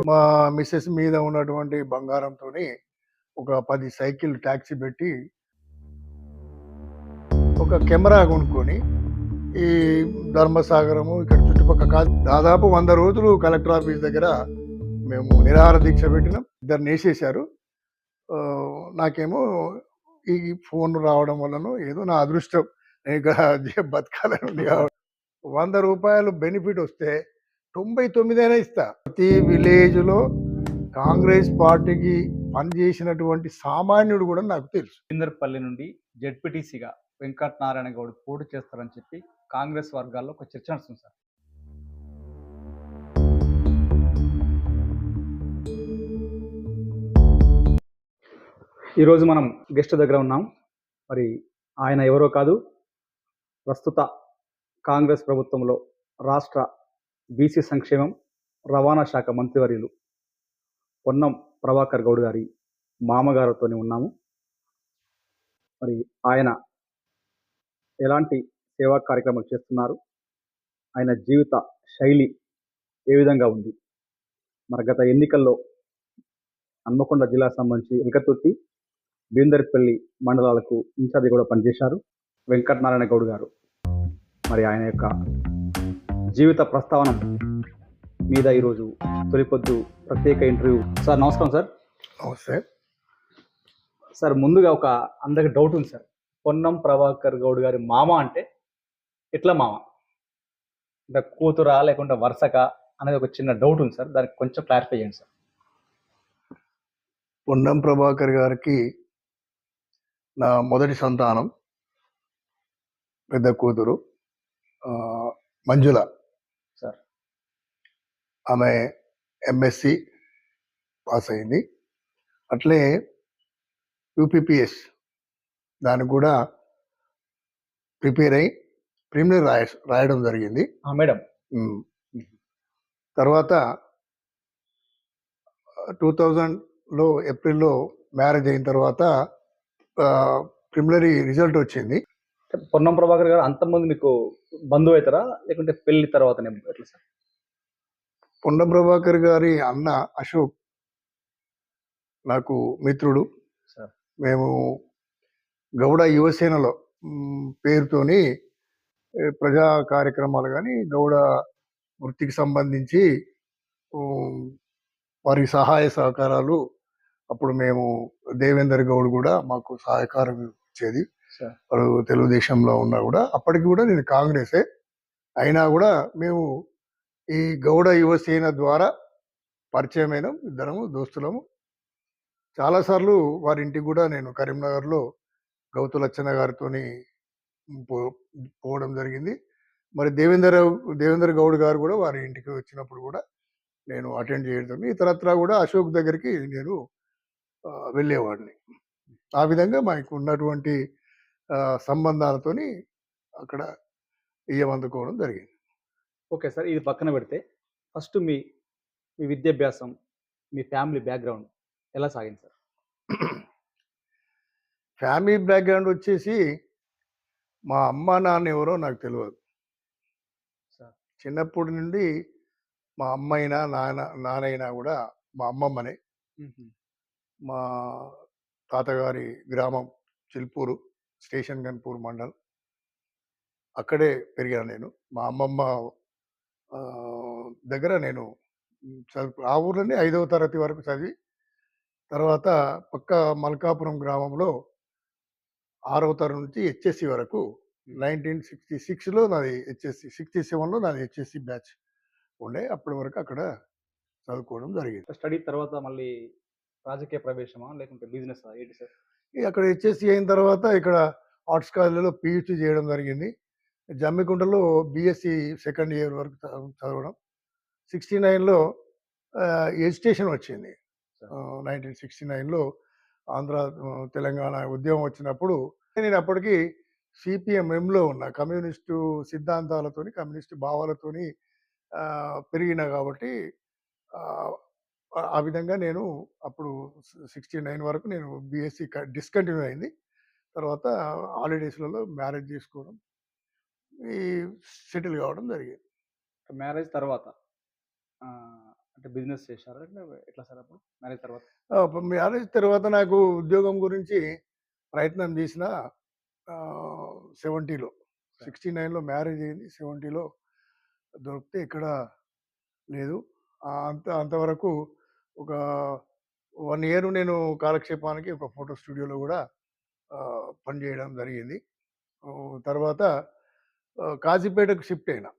మా మిసెస్ మీద ఉన్నటువంటి బంగారంతోని ఒక 10 సైకిల్ టాక్సీ పెట్టి, ఒక కెమెరా కొనుక్కొని, ఈ ధర్మసాగరము ఇక్కడ చుట్టుపక్కల దాదాపు 100 రోజులు కలెక్టర్ ఆఫీస్ దగ్గర మేము నిరాహార దీక్ష పెట్టినాం. ఇద్దరినేసేశారు. నాకేమో ఈ ఫోన్ రావడం వల్లనో ఏదో నా అదృష్టం ఇక బతకాలని ఉంది కాబట్టి రూ. 100 బెనిఫిట్ వస్తే 99 అయినా ఇస్తా. ప్రతి విలేజ్‌లో కాంగ్రెస్ పార్టీకి పనిచేసినటువంటి సామాన్యుడు కూడా నాకు తెలుసు. ఇందర్పల్లి నుండి జెడ్పీటీసీగా వెంకటనారాయణ గౌడ్ పోటీ చేస్తారని చెప్పి కాంగ్రెస్ వర్గాల్లో ఒక చర్చ నడుస్తుంది సార్. ఈరోజు మనం గెస్ట్ దగ్గర ఉన్నాం. మరి ఆయన ఎవరో కాదు, ప్రస్తుత కాంగ్రెస్ ప్రభుత్వంలో రాష్ట్ర బీసీ సంక్షేమం రవాణా శాఖ మంత్రివర్యులు పొన్నం ప్రభాకర్ గౌడ్ గారి మామగారితో ఉన్నాము. మరి ఆయన ఎలాంటి సేవా కార్యక్రమాలు చేస్తున్నారు, ఆయన జీవిత శైలి ఏ విధంగా ఉంది, మరి గత ఎన్నికల్లో హన్మకొండ జిల్లాకు సంబంధించి ఎల్కతుర్తి, బీందర్పల్లి మండలాలకు ఇన్ఛార్జి కూడా పనిచేశారు వెంకటనారాయణ గౌడ్ గారు. మరి ఆయన యొక్క జీవిత ప్రస్తావన మీద ఈరోజు తొలిపొద్దు ప్రత్యేక ఇంటర్వ్యూ. సార్ నమస్కారం సార్. నమస్తే సార్. ముందుగా ఒక అందరికి డౌట్ ఉంది సార్, పొన్నం ప్రభాకర్ గౌడ్ గారి మామ అంటే ఎట్లా మామ, అంటే కూతురా లేకుంటే వరుసగా అనేది ఒక చిన్న డౌట్ ఉంది సార్, దానికి కొంచెం క్లారిఫై చేయండి సార్. పొన్నం ప్రభాకర్ గారికి నా మొదటి సంతానం పెద్ద కూతురు మంజుల సార్. ఆమె ఎంఎస్సి పాస్ అయింది. అట్లే యూపీపీఎస్ దానికి కూడా ప్రిపేర్ అయి ప్రిలిమినరీ రాయడం జరిగింది మేడం. తర్వాత 2000లో ఏప్రిల్లో మ్యారేజ్ అయిన తర్వాత ప్రిలిమినరీ రిజల్ట్ వచ్చింది. పొన్నం ప్రభాకర్ గారు అంతకుముందు మీకు బంధువు అవుతారా లేకుంటే పెళ్లి తర్వాత ఎట్లా సార్? పొన్నం ప్రభాకర్ గారి అన్న అశోక్ నాకు మిత్రుడు. మేము గౌడ యువసేనలో పేరుతోని ప్రజా కార్యక్రమాలు కానీ గౌడ వృత్తికి సంబంధించి వారి సహాయ సహకారాలు అప్పుడు మేము దేవేందర్ గౌడ్ కూడా మాకు సహకారం ఇచ్చేది. వారు తెలుగుదేశంలో ఉన్నా కూడా అప్పటికి కూడా నేను కాంగ్రెసే అయినా కూడా మేము ఈ గౌడ యువసేన ద్వారా పరిచయమైన ఇద్దరము దోస్తులము. చాలాసార్లు వారి ఇంటికి కూడా నేను కరీంనగర్లో గౌతులచ్చన్న గారితో పోవడం జరిగింది. మరి దేవేందర్ గౌడ్ గారు కూడా వారి ఇంటికి వచ్చినప్పుడు కూడా నేను అటెండ్ చేయడం, ఇతరత్రా కూడా అశోక్ దగ్గరికి నేను వెళ్ళేవాడిని. ఆ విధంగా మాకు ఉన్నటువంటి సంబంధాలతోని అక్కడ ఇయ్యమందుకోవడం జరిగింది. ఓకే సార్, ఇది పక్కన పెడితే ఫస్ట్ మీ విద్యాభ్యాసం, మీ ఫ్యామిలీ బ్యాక్గ్రౌండ్ ఎలా సాగింది సార్? ఫ్యామిలీ బ్యాక్గ్రౌండ్ వచ్చేసి మా అమ్మ నాన్న ఎవరో నాకు తెలియదు. చిన్నప్పటి నుండి మా అమ్మ అయినా నాన్నైనా కూడా మా అమ్మమ్మనే. మా తాతగారి గ్రామం చిల్పూరు, స్టేషన్ గన్పూర్ మండల్, అక్కడే పెరిగాను నేను. మా అమ్మమ్మ దగ్గర నేను ఆ ఊర్లోనే 5వ తరగతి వరకు చదివి తర్వాత పక్క మల్కాపురం గ్రామంలో 6వ తరగతి నుంచి హెచ్ఎస్సి వరకు 1966లో నాది హెచ్ఎస్సి, 67లో నాది హెచ్ఎస్సి బ్యాచ్ ఉండే. అప్పటి వరకు అక్కడ చదువుకోవడం జరిగింది. స్టడీ తర్వాత మళ్ళీ రాజకీయ ప్రవేశమా లేకుంటే బిజినెస్ ఏంటి సార్? అక్కడ హెచ్ఎస్సి అయిన తర్వాత ఇక్కడ ఆర్ట్స్ కాలేజీలో పిహెచ్డి చేయడం జరిగింది. జమ్మికుంటలో బిఎస్సి సెకండ్ ఇయర్ వరకు చదవడం. 69లో ఎజిటేషన్ వచ్చింది. 1969లో ఆంధ్ర తెలంగాణ ఉద్యమం వచ్చినప్పుడు నేను అప్పటికి సిపిఎంఎంలో ఉన్న కమ్యూనిస్టు సిద్ధాంతాలతోని కమ్యూనిస్టు భావాలతోని పెరిగిన కాబట్టి ఆ విధంగా నేను అప్పుడు 69 వరకు నేను బిఎస్సి డిస్కంటిన్యూ అయింది. తర్వాత హాలిడేస్లలో మ్యారేజ్ చేసుకోవడం, ఈ సెటిల్ కావడం జరిగింది. మ్యారేజ్ తర్వాత అంటే బిజినెస్ చేశారా? ఎట్లా సార్ అప్పుడు మ్యారేజ్ తర్వాత? మ్యారేజ్ తర్వాత నాకు ఉద్యోగం గురించి ప్రయత్నం చేసిన 70లో సార్. 69లో మ్యారేజ్ అయింది. 70లో దొరికితే ఇక్కడ లేదు. అంతవరకు ఒక 1 ఇయర్ నేను కాలక్షేపానికి ఒక ఫోటో స్టూడియోలో గూడా పనిజేయడం జరిగింది. తర్వాత కాజీపేటకు షిఫ్ట్ అయినా.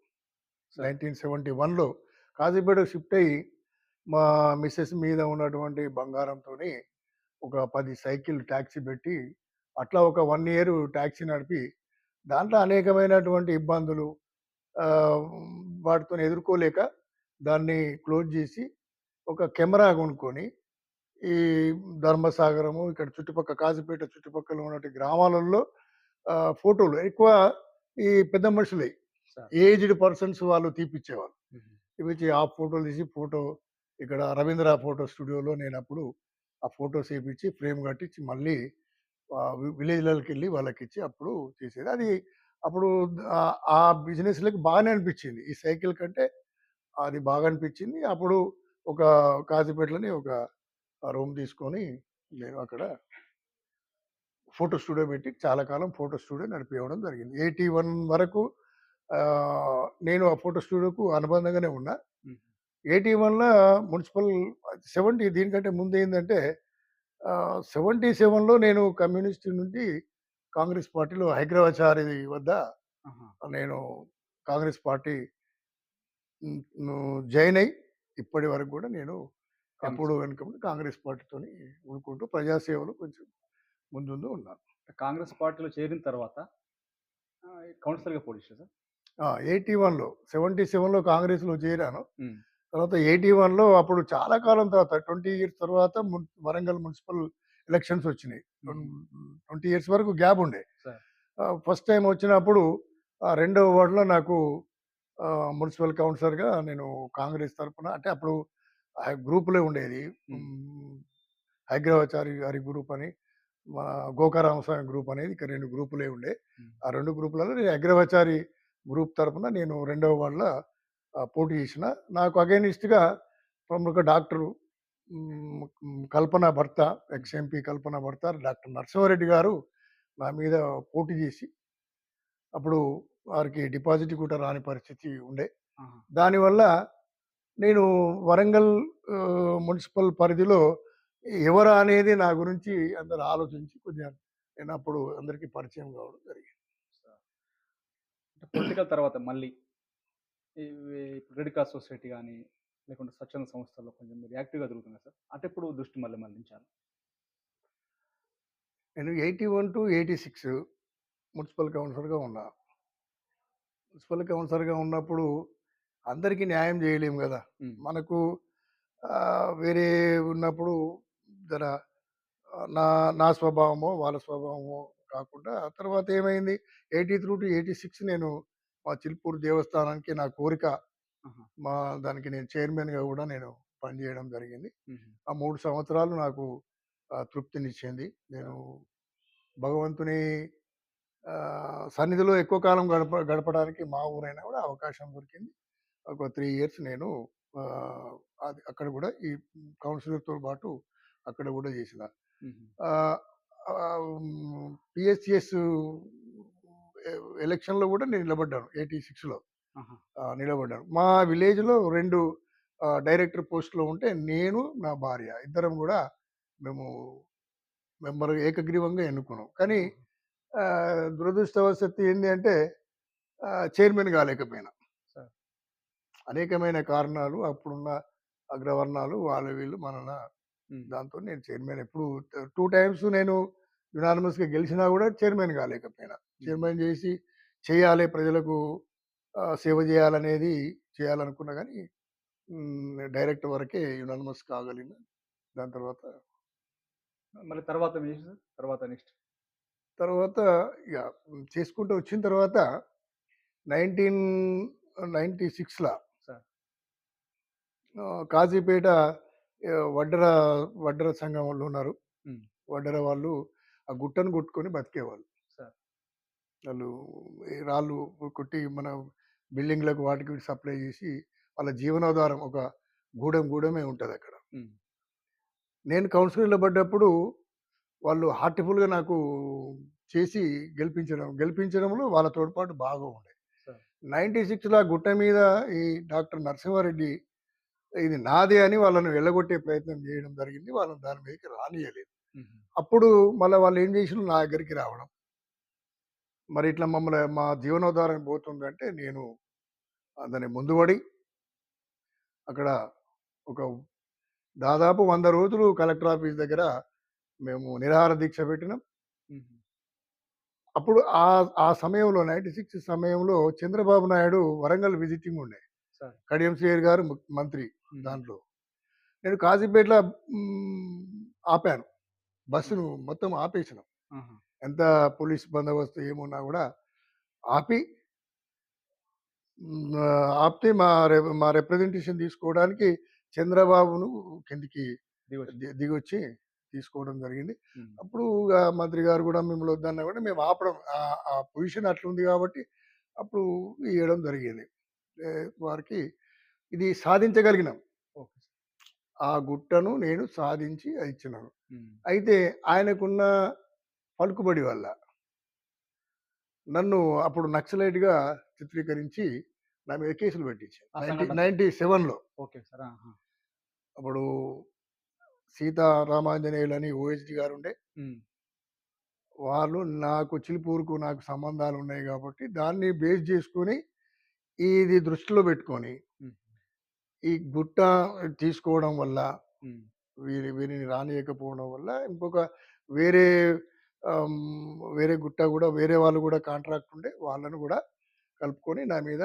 సార్. 1971లో కాజీపేటకు షిఫ్ట్ అయ్యి, మా మిసెస్ మీద ఉన్నటువంటి బంగారంతోని ఒక 10 సైకిల్ టాక్సీ పెట్టి, అట్లా ఒక 1 ఇయర్ టాక్సీ నడిపి, దాంట్లో అనేకమైనటువంటి ఇబ్బందులు ఆహ్, వాటితోని ఎదుర్కోలేక దాన్ని క్లోజ్ జేసి, ఒక కెమెరా కొనుక్కొని, ఈ ధర్మసాగరము ఇక్కడ చుట్టుపక్కల కాజీపేట చుట్టుపక్కల ఉన్నటి గ్రామాలలో ఫోటోలు ఎక్కువ ఈ పెద్ద మనుషులయి. సార్. ఏజ్డ్ పర్సన్స్ వాళ్ళు తీపిచ్చేవాళ్ళు. హుహు. తీపిచ్చి ఆ ఫోటోలు తీసి ఇక్కడ రవీంద్ర ఫోటో స్టూడియోలో నేనప్పుడు ఆ ఫోటోస్ ఏపిచ్చి ఫ్రేమ్ కట్టించి మళ్ళీ విలేజ్‌లకెళ్ళి వాళ్ళకిచ్చి అప్పుడు చేసేది. అది అప్పుడు ఆ బిజినెస్‌లకి బాగానే అనిపిచ్చింది. ఈ సైకిల్ కంటే అది బాగా అనిపిచ్చింది. అప్పుడు ఒక కాజీపేటలోని ఒక రూమ్ తీసుకొని నేను అక్కడ ఫోటో స్టూడియో పెట్టి చాలా కాలం ఫోటో స్టూడియో నడిపివ్వడం జరిగింది. 81 వరకు నేను ఆ ఫోటో స్టూడియోకు అనుబంధంగానే ఉన్నా. హ్మ్. 81లో మున్సిపల్ 70 దీనికంటే ముందేందంటే 77లో నేను కమ్యూనిస్ట్ నుండి కాంగ్రెస్ పార్టీలో హైగ్రవాచారి వద్ద ఆహా! నేను కాంగ్రెస్ పార్టీ జాయిన్ అయ్యి ఇప్పటి వరకు కూడా నేను కాంగ్రెస్. ఎప్పుడు వెనుకబడి కాంగ్రెస్ పార్టీతోని ఉండుకుంటూ ప్రజాసేవలో కొంచెం ముందుందు ఉన్నాను. కాంగ్రెస్ పార్టీలో చేరిన తర్వాత కౌన్సిలర్‌గా పోటీ చేశారా సార్? 81లో 77లో కాంగ్రెస్‌లో చేరాను. హ్మ్. తర్వాత 81లో అప్పుడు చాలా కాలం తర్వాత 20 ఇయర్స్ తర్వాత వరంగల్ మున్సిపల్ ఎలక్షన్స్ వచ్చినాయి. హుహు. 20 ఇయర్స్ వరకు గ్యాప్ ఉండే. సార్. ఫస్ట్ టైమ్ వచ్చినప్పుడు రెండవ వార్డ్‌లో నాకు మున్సిపల్ కౌన్సిలర్‌గా నేను కాంగ్రెస్ తరపున అంటే అప్పుడు గ్రూపులే ఉండేది. హ్మ్. హైగ్రవాచారి గారి గ్రూప్ అని, మన గోకారామస్వామి గ్రూప్ అనేది ఇక 2 గ్రూపులే ఉండే. హ్మ్. ఆ 2 గ్రూపులలో నేను అగ్రవాచారి గ్రూప్ తరపున నేను రెండవ వార్డ్‌లో పోటీ చేసిన. నాకు అగైనిస్ట్‌గా ప్రముఖ డాక్టరు కల్పన భర్త, ఎక్స్ ఎంపీ కల్పన భర్త డాక్టర్ నరసింహారెడ్డి గారు నా మీద పోటీ చేసి, అప్పుడు వారికి డిపాజిట్ కూడా రాని పరిస్థితి ఉండే. ఆహా! దానివల్ల నేను వరంగల్ మున్సిపల్ పరిధిలో ఎవరా అనేది నా గురించి అందరూ ఆలోచించి కొద్దిగా నేనప్పుడు అందరికీ పరిచయం కావడం జరిగింది. సార్. అంటే పొలిటికల్ తర్వాత మళ్ళీ ఇవి రెడ్ క్రాస్ సొసైటీ గాని, లేకుంటే స్వచ్ఛంద సంస్థల్లో కొంచెం మీరు యాక్టివ్‌గా తిరుగుతున్నారు సార్. అటెప్పుడు దృష్టి మళ్లించారు? నేను 81-86 మున్సిపల్ కౌన్సిలర్‌గా ఉన్నా. మున్సిపల్ కౌన్సిలర్‌గా ఉన్నప్పుడు అందరికీ న్యాయం చేయలేము గదా! హ్మ్. మనకు వేరే ఉన్నప్పుడు జర నా నా స్వభావమో, వాళ్ళ స్వభావమో కాకుండా ఆ తర్వాత ఏమైంది 83-86 నేను మా చిలుకూరు దేవస్థానానికి నా కోరిక ఆహా! మా దానికి నేను చైర్మన్‌గా గూడా నేను పనిజేయడం జరిగింది. హుహు. ఆ 3 సంవత్సరాలు నాకు తృప్తినిచ్చింది. నేను సార్. భగవంతుని సన్నిధిలో ఎక్కువ కాలం గడపడానికి మా ఊరైనా గూడా అవకాశం దొరికింది. ఒక 3 ఇయర్స్ నేను అది అక్కడ గూడా ఈ కౌన్సిలర్‌తో పాటు అక్కడ గూడా చేసిన. హుహు. ఆహ్, పిఎస్‌సిఎస్ ఎలక్షన్‌లో గూడా నేను నిలబడ్డాను 86లో. ఆహా! నిలబడ్డాను. మా విలేజ్‌లో 2 డైరెక్టర్ పోస్ట్‌లో ఉంటే నేను, నా భార్య ఇద్దరం గూడా మేము మెంబర్ ఏకగ్రీవంగా ఎన్నుకున్నాం. కానీ ఆహా! దురదృష్టవశాత్తు ఏంది అంటే చైర్మన్ కాలేకపోయినా. సార్. అనేకమైన కారణాలు అప్పుడున్న అగ్రవర్ణాలు వాళ్ళు వీళ్ళు హ్మ్. దాంతో నేను చైర్మన్ ఎప్పుడు 2 టైమ్స్ నేను యునానిమస్‌గా గెలిచినా గూడా చైర్మన్ కాలేకపోయినా. హుహు. చైర్మన్ చేసి చేయాలి ప్రజలకు సేవ చేయాలనేది చేయాలనుకున్నా గానీ డైరెక్ట్ వరకే యునానిమస్ కాగలిగిన. దాని తర్వాత మళ్ళీ తర్వాత ఏం చేశారు సార్? తర్వాత నెక్స్ట్? తర్వాత ఇగ చేసుకుంటూ వచ్చిన తర్వాత 1996ల సార్. కాజీపేట వడ్డెర వడ్డెర సంఘం వాళ్ళున్నారు. హ్మ్. వడ్డెర వాళ్ళు ఆ గుట్టను కొట్టుకొని బతికేవాళ్ళు. సార్. వాళ్ళు ఈ రాళ్ళు కొట్టి మన బిల్డింగ్‌లకు వాటికి సప్లై చేసి వాళ్ళ జీవనాధారం ఒక గూడెమే ఉంటదక్కడ. హ్మ్. నేను కౌన్సిలింగ్‌లో పడ్డప్పుడు వాళ్ళు హార్టిఫుల్‌గా నాకు చేసి గెలిపించడంలో వాళ్ళ తోడ్పాటు బాగా ఉండే. సార్. 96లో ఆ గుట్ట మీద ఈ డాక్టర్ నరసింహారెడ్డి ఇది నాదే అని వాళ్ళని వెళ్ళగొట్టే ప్రయత్నం చేయడం జరిగింది. వాళ్ళని దాని మీదకి రానియ్యలేదు. హుహు. అప్పుడు మళ్ళా వాళ్ళు ఏం చేసిర్రు నా దగ్గరికి రావడం. మరి ఇట్లా మా జీవనోధారం పోతుందంటే నేను దాని ముందు పడి అక్కడ ఒక దాదాపు 100 రోజులు కలెక్టర్ ఆఫీస్ దగ్గర మేము నిరాహార దీక్ష పెట్టినాం. హుహు. అప్పుడు ఆ సమయంలో 96 సమయంలో చంద్రబాబు నాయుడు వరంగల్ విజిటింగ్ ఉండే. సార్. కడియం శ్రీహరి గారు మంత్రి హ్మ్. దాంట్లో. నేను కాజీపేటలో ఆపాను. హ్మ్. బస్సును మొత్తం ఆపేసినాం. ఆహా! ఎంత పోలీస్ బందోబస్తు ఏమున్నా గూడా ఆపి ఆపితే మా రిప్రజెంటేషన్ తీసుకోవడానికి చంద్రబాబును కిందికి దిగొచ్చు. దిగొచ్చి తీసుకోవడం జరిగింది. హ్మ్. అప్పుడు మంత్రి గారు గూడా మిమ్మల్ని వద్దన్నా గూడా మేము ఆపడం ఆ పొజిషన్ అట్లుంది గాబట్టి అప్పుడు ఇయ్యడం జరిగింది. వారికి ఇది సాధించగలిగినాం. ఓకే. ఆ గుట్టను నేను సాధించి ఇచ్చినాను. హ్మ్. అయితే ఆయనకున్న పలుకుబడి వల్ల నన్ను అప్పుడు నక్సలైట్‌గా చిత్రీకరించి నా మీద కేసులు పెట్టించారు. ఆ సంఘటన 97లో ఓకే సార్. ఆహా! అప్పుడు సీతా రామాంజనేయులని ఓఎస్‌డీ గారుండే. హ్మ్. వాళ్ళు నాకు చిలుకూరుకు నాకు సంబంధాలున్నాయి గాబట్టి దాన్ని బేస్ జేసుకొని ఇది దృష్టిలో బెట్టుకొని హ్మ్. ఈ గుట్ట తీసుకోవడం వల్ల హ్మ్. వీరిని రానియకపోవడం వల్ల ఇంకొక వేరే వేరే గుట్ట గూడా వేరే వాళ్ళు గూడా కాంట్రాక్ట్ ఉండే వాళ్ళను గూడా కలుపుకొని నా మీద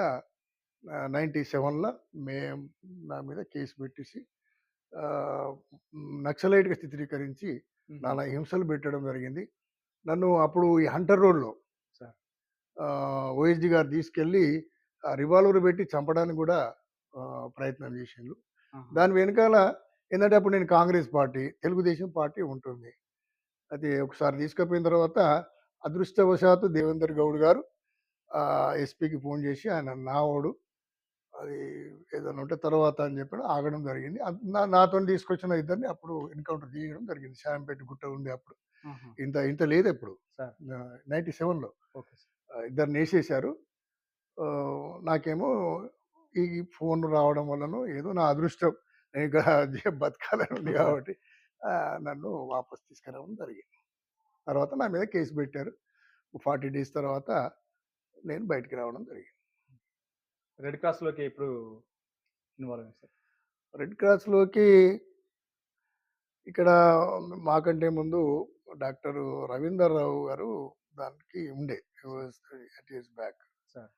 97లో మేం నా మీద కేసు పెట్టేసి ఆహ్, నక్సలైట్‌గా చిత్రీకరించి హుహు. నానా హింసలు పెట్టడం జరిగింది. నన్ను అప్పుడు ఈ హంటర్ రోడ్‌లో సార్. ఓఎస్‌డీ గారు తీసుకెళ్ళి రివాల్వర్ పెట్టి చంపడానికి గూడా ప్రయత్నం చేసిండ్రు. ఆహా! దాని వెనకాల ఏందంటే అప్పుడు నేను కాంగ్రెస్ పార్టీ, తెలుగుదేశం పార్టీ ఉంటుంది. అది ఒకసారి తీసుకపోయిన తర్వాత అదృష్టవశాత్తు దేవేందర్ గౌడ్ గారు ఎస్పీకి ఫోన్ చేసి ఆయన నావోడు అది ఏదైనా ఉంటే తర్వాత అని చెప్పి ఆగడం జరిగింది. నాతోని తీసుకొచ్చిన ఇద్దరిని అప్పుడు ఎన్‌కౌంటర్ చేయడం జరిగింది. షాంపేట గుట్ట ఉంది అప్పుడు. ఆహా! ఇంత లేదప్పుడు. సార్. 97లో ఓకే సార్. ఇద్దరినేసేశారు. నాకేమో ఈ ఫోన్ రావడం వల్లనో ఏదో నా అదృష్టం. నేను ఇంకా బతకాలని ఉంది కాబట్టి నన్ను వాపస్ తీసుకురావడం జరిగింది. తర్వాత నా మీద కేస్ పెట్టారు. 40 డేస్ తర్వాత నేను బయటికి రావడం జరిగింది. రెడ్ క్రాస్‌లోకి ఎప్పుడు ఇన్వాల్వ్ అయ్యారు సార్? రెడ్ క్రాస్‌లోకి ఇక్కడ మాకంటే ముందు డాక్టర్ రవీందర్ రావు గారు దానికి ఉండే. He was 30 years back. Sir.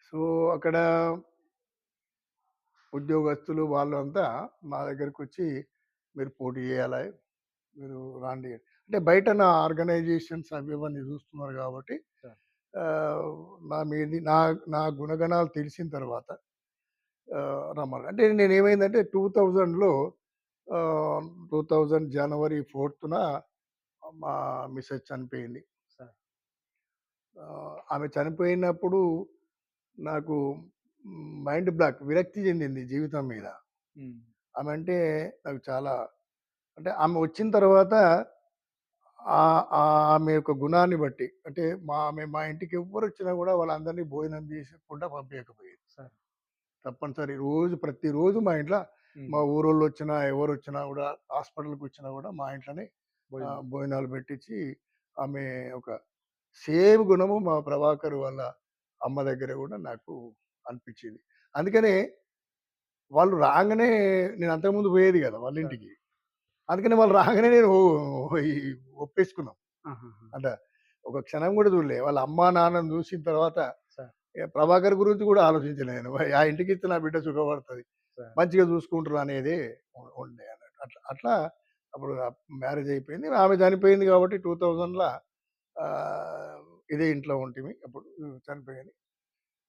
So, అక్కడ ఉద్యోగస్తులు వాళ్ళంతా మా దగ్గరకొచ్చి మీరు పోటీ చేయాలి. మీరు రాండి. అంటే బయట నా ఆర్గనైజేషన్స్ అవి ఇవన్నీ చూస్తున్నారు కాబట్టి సార్. ఆహ్, నా మీది నా నా గుణగణాలు తెలిసిన తర్వాత రమ్మన్నారు. అంటే నేనేమైందంటే 2000లో 2000 జనవరి 4న మా మిసెస్ చనిపోయింది. సార్. ఆమె చనిపోయినప్పుడు నాకు మైండ్ బ్లాక్ విరక్తి చెందింది జీవితం మీద. హ్మ్. ఆమె అంటే నాకు చాలా అంటే ఆమె వచ్చిన తర్వాత ఆమె యొక్క గుణాన్ని బట్టి అంటే మా ఇంటికి ఎవ్వరొచ్చినా గూడా వాళ్ళందరినీ భోజనం జేసకుండా పంపియకపోయేది. సార్. తప్పనిసరి ప్రతిరోజు మా ఇంట్ల హ్మ్. మా ఊరోళ్ళొచ్చినా, ఎవరొచ్చినా గూడా హాస్పిటల్‌కొచ్చినా గూడా మా ఇంట్లోనే భోజనం. భోజనాలు పెట్టించి ఆమె ఒక సేమ్ గుణము మా ప్రభాకర్ వాళ్ళ అమ్మ దగ్గర గూడా నాకు అనిపిచ్చింది. అందుకనే వాళ్ళు రాంగానే నేను అంతకుముందు పోయేది గదా! సార్. వాళ్ళింటికి. అందుకని వాళ్ళు రాగానే నేను ఈ ఒప్పేసుకున్నాం. ఆహాహా! అంటే ఒక క్షణం గూడా చూడలే. వాళ్ళ అమ్మా, నాన్నని చూసిన తర్వాత సార్. ప్రభాకర్ గురించి గూడా ఆలోచించలే నేను. ఆ ఇంటికిస్తే నా బిడ్డ సుఖపడతది. సార్. మంచిగా చూసుకుంటారు అనేది ఉండే అన్నట్టు. అట్లా అప్పుడు మ్యారేజ్ అయిపోయింది. ఆమె చనిపోయింది కాబట్టి 2000ల ఆహ్, ఇదే ఇంట్లో ఉంటిమి. అప్పుడు చనిపోయింది.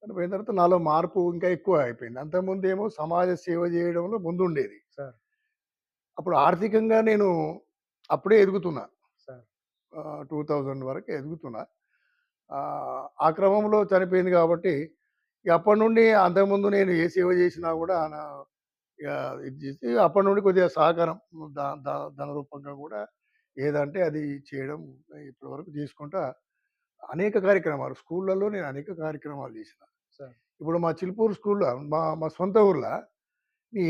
చనిపోయిన తర్వాత నాలో మార్పు ఇంకా ఎక్కువ అయిపోయింది. అంతకుముందేమో సమాజ సేవ చేయడంలో ముందుండేది. సార్. అప్పుడు ఆర్థికంగా నేను అప్పుడే ఎదుగుతున్నా. సార్. 2000 వరకు ఎదుగుతున్నా. ఆ క్రమంలో చనిపోయింది కాబట్టి, ఇగ అప్పటి నుండి అంతకుముందు నేను ఏ సేవ చేసినా గూడా ఇక ఇది చేసి అప్పటి నుండి కొద్దిగా సహకారం ధన రూపంగా కూడా ఏదంటే అది చేయడం ఇప్పటివరకు చేసుకుంటా అనేక కార్యక్రమాలు స్కూళ్ళలో నేను అనేక కార్యక్రమాలు చేసిన. సార్. ఇప్పుడు మా చిలుకూరు స్కూల్‌లో మా మా సొంత ఊర్లో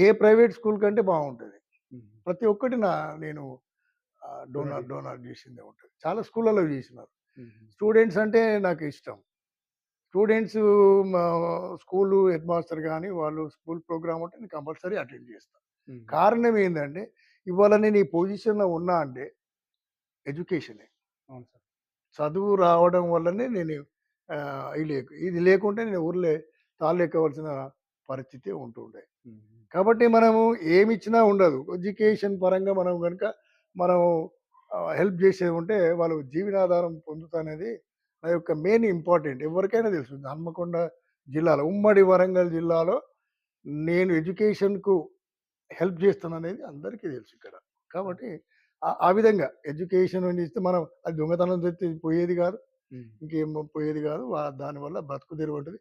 ఏ ప్రైవేట్ స్కూల్ కంటే బావుంటది. హ్మ్. ప్రతి ఒక్కటి నేను డొనేట్ డోనార్ చేసిందే ఉంటది. చాలా స్కూళ్ళలో చేసినారు. హుహు. స్టూడెంట్స్ అంటే నాకు ఇష్టం. స్టూడెంట్స్ మా స్కూలు హెడ్ మాస్టర్ గాని, వాళ్ళు స్కూల్ ప్రోగ్రామ్ ఉంటే నేను కంపల్సరీ అటెండ్ చేస్తా. హుహు. కారణం ఏందంటే, ఇవాళ నేను ఈ పొజిషన్‌లో ఉన్నా అంటే ఎడ్యుకేషనే. అవును సార్. చదువు రావడం వల్లనే నేను ఇది లేకుంటే నేను ఊర్లే తాళ్ళెక్కవలసిన పరిస్థితి ఉంటుండే. హుహు. కాబట్టి మనము ఏమిచ్చినా ఉండదు. ఎడ్యుకేషన్ పరంగా మనం గనుక మనం హెల్ప్ చేసేది ఉంటే వాళ్ళు జీవనాధారం పొందుతానేది నా యొక్క మెయిన్ ఇంపార్టెంట్. ఎవరికైనా తెలుసు. హన్మకొండ జిల్లాలో, ఉమ్మడి వరంగల్ జిల్లాలో నేను ఎడ్యుకేషన్‌కు హెల్ప్ చేస్తున్నాననేది అందరికీ తెలుసు ఇక్కడ. కాబట్టి ఆ విధంగా ఎడ్యుకేషన్ అని ఇస్తే మనం అది దొంగతనం చేస్తే పోయేది కాదు. హ్మ్. ఇంకేం పోయేది కాదు. దానివల్ల బతుకు తెరువు ఉంటది.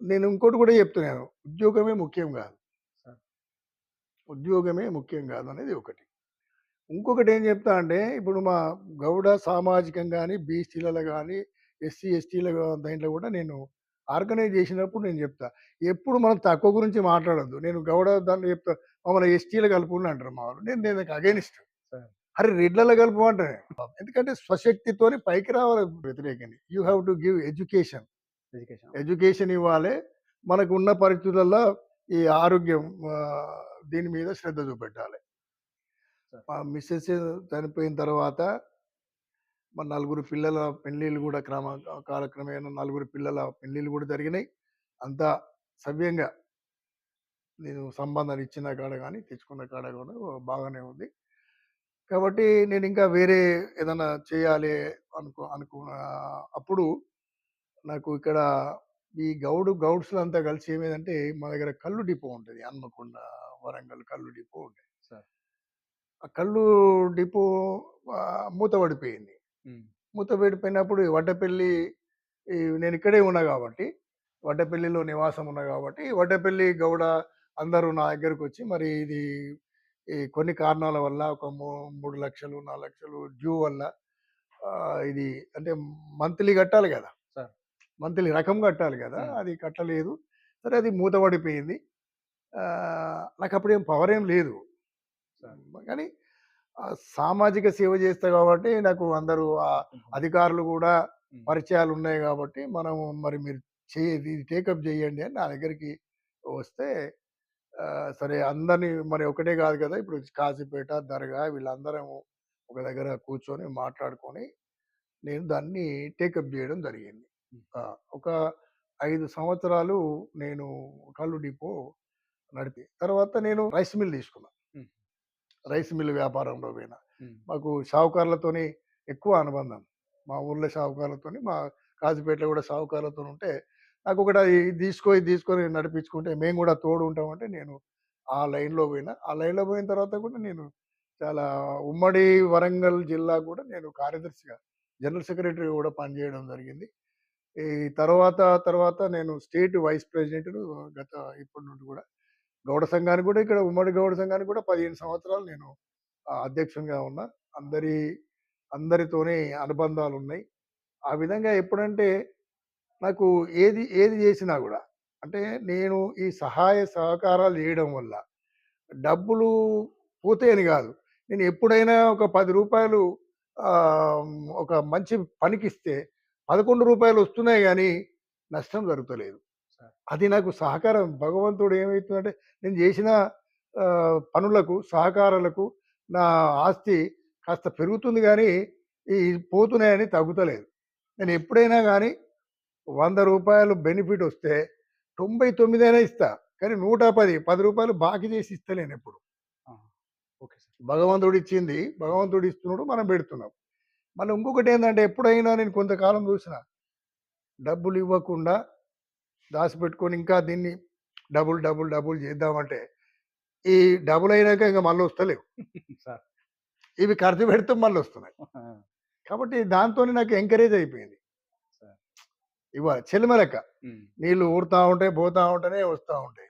నేను ఇంకోటి కూడా చెప్తున్నాను. ఉద్యోగమే ముఖ్యం కాదు. సార్. ఉద్యోగమే ముఖ్యం కాదనేది ఒకటి. ఇంకొకటి ఏం చెప్తా అంటే, ఇప్పుడు మా గౌడ సామాజికం గాని, బీసీలలో గాని, ఎస్సీ, ఎస్టీల దాంట్లో కూడా నేను ఆర్గనైజ్ చేసినప్పుడు నేను చెప్తా. ఎప్పుడు మనం తక్కువ గురించి మాట్లాడొద్దు. నేను గౌడ దాంట్లో చెప్తా, మమ్మల్ని ఎస్టీలో కలుపుండి అంటారు మా వాళ్ళు. నేను దీనికి అగైనిస్ట్. సార్. అరే! రెడ్లలో కలుపు అంటా నేను. ఎందుకంటే స్వశక్తితోని పైకి రావాలి వ్యతిరేకంగా. You have to give education. Education. Education ఇవ్వాలే. మనకున్న పరిస్థితులలో ఈ ఆరోగ్యం దీని మీద శ్రద్ధ చూపెట్టాలి. సార్. మా మిసెస్ చనిపోయిన తర్వాత మా నలుగురు పిల్లల పెళ్ళిళ్ళు కూడా కాలక్రమేణా నలుగురు పిల్లల పెళ్ళిళ్ళు కూడా జరిగినాయి. అంతా సవ్యంగా నేను సంబంధాలు ఇచ్చిన కాడ గాని, తెచ్చుకున్న కాడ కూడా బాగానే ఉంది. కాబట్టి నేను ఇంకా వేరే ఏదైనా చేయాలి అనుకున్న అప్పుడు నాకు ఇక్కడ ఈ గౌడ్స్‌లంతా కలిసి ఏమైందంటే మా దగ్గర కల్లు డిపో ఉంటది. హన్మకొండ, వరంగల్ కల్లు డిపో ఉంటది. సార్. ఆ కల్లు డిపో మూతపడిపోయింది. హ్మ్. మూతపడిపోయినప్పుడు వడ్డపల్లి నేను ఇక్కడే ఉన్నా కాబట్టి, వడ్డపల్లిలో నివాసం ఉన్నా కాబట్టి, వడ్డపల్లి గౌడ అందరూ నా దగ్గరకొచ్చి మరి ఇది ఈ కొన్ని కారణాల వల్ల ఒక 3,00,000, 4,00,000 డ్యూ వల్ల ఇది అంటే మంత్లీ కట్టాలి గదా! సార్. మంత్లీ రకం కట్టాలి గదా! హ్మ్. అది కట్టలేదు. సరే అది మూతపడిపోయింది. నాకప్పుడేం పవరేం లేదు. సార్. కానీ సామాజిక సేవ చేస్తా కాబట్టి నాకు అందరూ అధికారులు గూడా హ్మ్. పరిచయాలున్నాయి గాబట్టి, మనము మరి మీరు ఇది టేకప్ జేయండి అని నా దగ్గరికి వస్తే సరే అందరిని మరి ఒకటే గాదు గదా! ఇప్పుడు కాజీపేట, దర్గా వీళ్ళందరం ఒక దగ్గర కూర్చొని మాట్లాడుకొని, నేను దాన్ని టేకప్ జేయడం జరిగింది. హ్మ్. ఒక 5 సంవత్సరాలు నేను కల్లు డిపో నడిపి, తర్వాత నేను రైస్ మిల్ తీసుకున్నా. హ్మ్. రైస్ మిల్ వ్యాపారంలో పోయినా. హ్మ్. మాకు షావుకారులతోని ఎక్కువ అనుబంధం. మా ఊర్లో షావుకారులతోని, మా కాజీపేటలో కూడా షావుకారులతోనుంటే, నాకొకటి ఇది తీసుకో, ఇది తీసుకొని నడిపించుకుంటే మేము కూడా తోడు ఉంటామంటే నేను ఆ లైన్‌లో పోయినా. ఆ లైన్‌లో పోయిన తర్వాత కూడా నేను చాలా ఉమ్మడి వరంగల్ జిల్లా కూడా నేను కార్యదర్శిగా, జనరల్ సెక్రటరీగా కూడా పనిచేయడం జరిగింది. ఈ తర్వాత నేను స్టేట్ వైస్ ప్రెసిడెంట్‌ను గత ఇప్పటి నుండి కూడా. గౌడ సంఘానికి కూడా ఇక్కడ ఉమ్మడి గౌడ సంఘానికి కూడా 15 సంవత్సరాలు నేను అధ్యక్షునిగా ఉన్నా. అందరి అందరితోని అనుబంధాలున్నాయి. ఆ విధంగా ఎప్పుడంటే నాకు ఏది చేసినా గూడా అంటే నేను ఈ సహాయ సహకారాలు చేయడం వల్ల డబ్బులు పోతాయని గాదు. నేను ఎప్పుడైనా ఒక రూ. 10 ఒక మంచి పనికిస్తే రూ. 11 వస్తున్నాయి గానీ నష్టం జరుగుతలేదు. సార్. అది నాకు సహకారం భగవంతుడు ఏమైతుందంటే నేను చేసిన పనులకు, సహకారాలకు నా ఆస్తి కాస్త పెరుగుతుంది గానీ, ఈ పోతున్నాయని తగ్గుతలేదు. నేను ఎప్పుడైనా గానీ రూ. 100 బెనిఫిట్ వస్తే 99 అయినా ఇస్తా. కానీ 110, రూ. 10 బాకీ చేసి ఇస్తలేనెప్పుడు. ఆ! Okay sir. భగవంతుడిచ్చింది, భగవంతుడు ఇస్తున్నాడు, మనం పెడుతున్నాం. మళ్ళీ ఇంకొకటేందంటే ఎప్పుడైనా నేను కొంతకాలం చూసిన డబ్బులివ్వకుండా దాసిపెట్టుకొని ఇంకా దీన్ని డబుల్ చేద్దామంటే, ఈ డబులయినాక ఇంక మళ్ళొస్తలేవు. సార్. ఇవి ఖర్చు పెడితే మళ్ళొస్తున్నాయి. ఆ! కాబట్టి దాంతోని నాకు ఎంకరేజ్ అయిపోయింది. సార్. చెలిమ లెక్క. హ్మ్. నీళ్ళు ఊరుతా ఉంటాయి, పోతా ఉంటేనే వస్తా ఉంటాయి.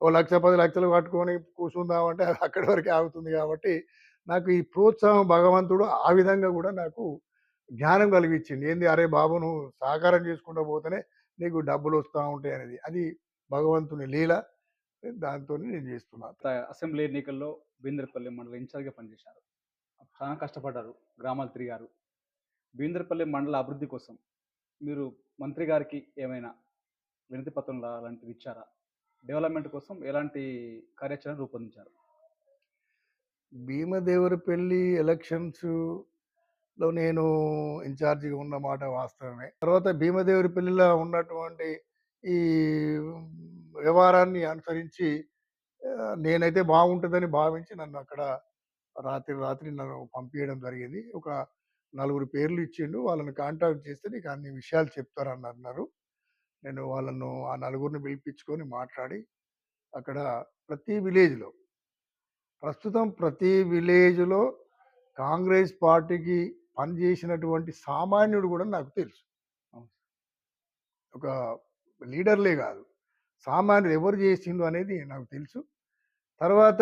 ఓ 1,00,000, 10,00,000 పట్టుకొని కూర్చుందామంటే అది అక్కడి వరకే ఆగుతుంది కాబట్టి, నాకు ఈ ప్రోత్సాహం భగవంతుడు ఆ విధంగా గూడా నాకు జ్ఞానం కలిగించింది. ఏంది అరే బాబు! నువ్వు సహకారం చేసుకుంటూ పోతేనే నీకు డబ్బులొస్తా ఉంటాయనేది. అది భగవంతుని లీల. దాంతోని నేను చేస్తున్నాను. అసెంబ్లీ ఎన్నికల్లో బీందర్పల్లి మండల ఇన్ఛార్జ్గా పనిచేశారు. చాలా కష్టపడ్డారు, గ్రామాలు తిరిగారు. బీందర్పల్లి మండల అభివృద్ధి కోసం మీరు మంత్రి గారికి ఏమైనా వినతి పత్రం లాంటిది ఇచ్చారా? డెవలప్మెంట్ కోసం ఎలాంటి కార్యాచరణ రూపొందించారు? భీమదేవరపల్లి ఎలక్షన్స్‌లో నేను ఇన్‌చార్జిగా ఉన్న మాట వాస్తవమే. తర్వాత భీమదేవరపల్లిలో ఉన్నటువంటి ఈ వ్యవహారాన్ని అనుసరించి నేనైతే బాగుంటదని భావించి నన్ను అక్కడ రాత్రి నన్ను పంపియడం జరిగింది. ఒక నలుగురు పేర్లు ఇచ్చిండు. వాళ్ళని కాంటాక్ట్ చేస్తే నీకు అన్ని విషయాలు చెప్తారని అన్నారు. నేను వాళ్ళను ఆ నలుగురిని పిలిపించుకొని మాట్లాడి అక్కడ ప్రతి విలేజ్‌లో ప్రతి విలేజ్‌లో కాంగ్రెస్ పార్టీకి పనిచేసినటువంటి సామాన్యుడు గూడా నాకు తెలుసు. అవును. ఒక లీడర్‌లే గాదు. సామాన్యుడు ఎవరు జేసిండు అనేది నాకు తెలుసు. తర్వాత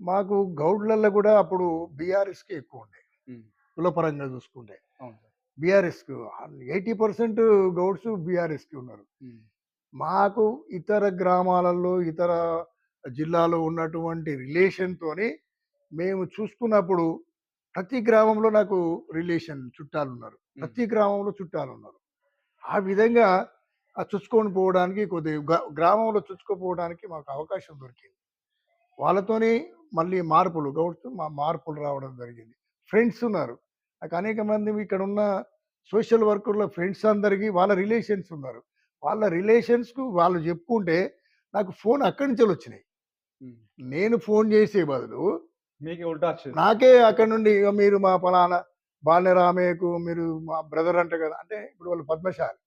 మాకు గౌడ్‌లల్లో గూడా అప్పుడు బీఆర్ఎస్‌కే ఎక్కువుండే. హ్మ్. కులపరంగా జూసుకుంటే. అవును సార్. బీఆర్ఎస్‌కు 80% గౌడ్స్ బీఆర్ఎస్‌కి ఉన్నారు. హ్మ్. మాకు ఇతర గ్రామాలలో, ఇతర జిల్లాలో ఉన్నటువంటి రిలేషన్‌తోని మేము చూసుకున్నప్పుడు ప్రతి గ్రామంలో నాకు చుట్టాలున్నారు. హ్మ్. ప్రతి గ్రామంలో చుట్టాలున్నారు. ఆ విధంగా చొచ్చుకొని పోవడానికి కొద్దిగా గ్రామంలో చొచ్చుకుపోవడానికి మాకు అవకాశం దొరికింది. వాళ్ళతోని మళ్ళీ గౌడ్స్ మార్పులు రావడం జరిగింది. ఫ్రెండ్స్ ఉన్నారు. నాకు అనేక మంది ఇక్కడున్న సోషల్ వర్కర్‌ల ఫ్రెండ్స్ అందరికీ వాళ్ళ రిలేషన్స్ ఉన్నారు. వాళ్ళ రిలేషన్స్‌కు వాళ్ళు జెప్పుకుంటే నాకు ఫోన్ అక్కడి నుంచెళ్ళొచ్చినాయి. హ్మ్. నేను ఫోన్ జేసే బదులు మీకే ఉల్టా వచ్చింది. నాకే అక్కడి నుండి ఇగ మీరు మా పలానా బాలినేని రామయ్యకు మీరు మా బ్రదర్ అంట గదా! అంటే ఇప్పుడు వాళ్ళు పద్మశాలి.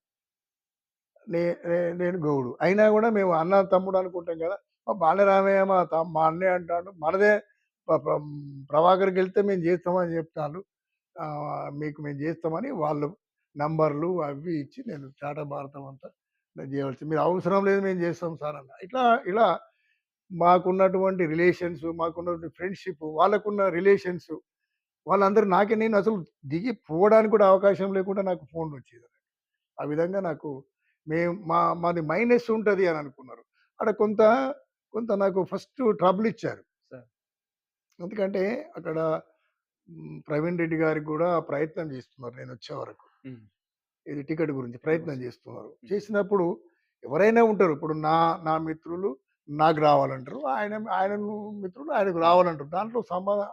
నే నే నేను గౌడు. అయినా గూడా మేము అన్న, తమ్ముడు అనుకుంటాం గదా! మా బాలరామయ్య మా అన్నయ్య అంటాండు. మనదే ప పం ప్రభాకర్‌కెళ్తే మేము జేస్తామని జెప్తాండు. మీకు మేము జేస్తామని వాళ్ళు నంబర్‌లు అవి ఇచ్చి నేను చాటభారతం అంతా నేను జేయవలసింది. మీరు అవసరం లేదు మేము జేస్తాం సార్ అన్న. ఇలా మాకున్నటువంటి రిలేషన్స్, మాకున్నటువంటి ఫ్రెండ్‌షిప్, వాళ్ళకున్న రిలేషన్స్ వాళ్ళందరూ నేను అసలు దిగి పోవడానికి కూడా అవకాశం లేకుండా నాకు ఫోన్‌లొచ్చేది. ఆ విధంగా నాకు మాది మైనస్ ఉంటది అని అనుకున్నారు. అక్కడ కొంత నాకు ఫస్ట్ ట్రబుల్ ఇచ్చారు. సార్. ఎందుకంటే అక్కడ ప్రవీణ్ రెడ్డి గారికి గూడా ప్రయత్నం చేస్తున్నారు నేనొచ్చే వరకు. హ్మ్. ఇది టికెట్ గురించి ప్రయత్నం చేస్తున్నారు. హ్మ్. చేసినప్పుడు ఎవరైనా ఉంటారు. ఇప్పుడు నా మిత్రులు నాకు రావాలంటారు. ఆయన మిత్రులు ఆయనకు రావాలంటారు. దాంట్లో అవును సార్.